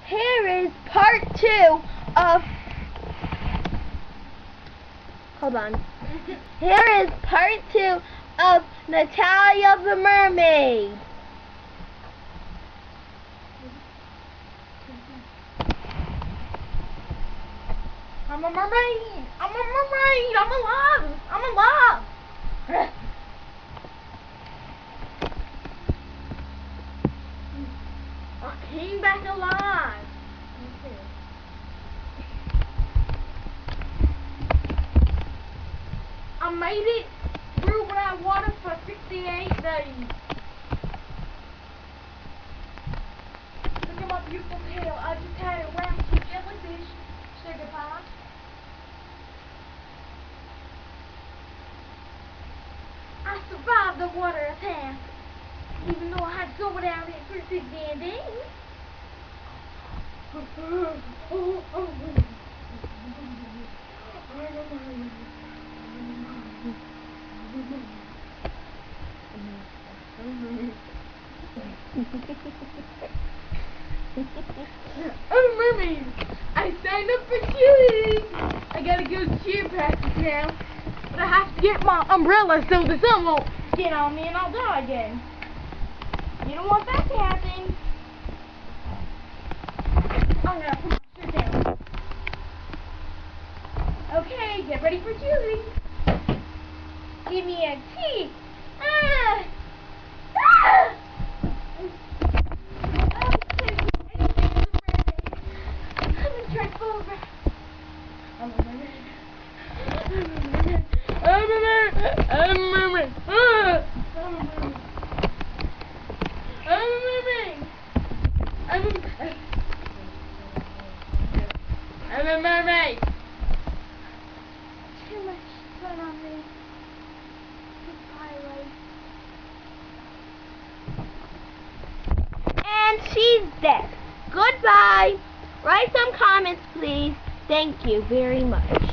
here is part 2 of... Hold on. Here is part 2 of Natalia the Mermaid. I'm a mermaid! I'm a mermaid! I'm alive! I'm alive! I came back alive! I made it through without water for 68 days. Look at my beautiful tail. I just had it wrapped with jellyfish. Say goodbye. I survived the water attack, even though I had to go without it for 68 days. I'm a mermaid. I signed up for cheerleading. I gotta go to cheer practice now. But I have to get my umbrella so the sun won't get on me and I'll die again. You don't want that to happen. I'm gonna put my shirt down. Okay, get ready for cheerleading. Give me a T. Ah! Ah! I'm a mermaid. I'm a mermaid. I'm a mermaid. I'm a mermaid. I'm a mermaid. Too much sun on me. And she's dead. Goodbye. Write some comments, please. Thank you very much.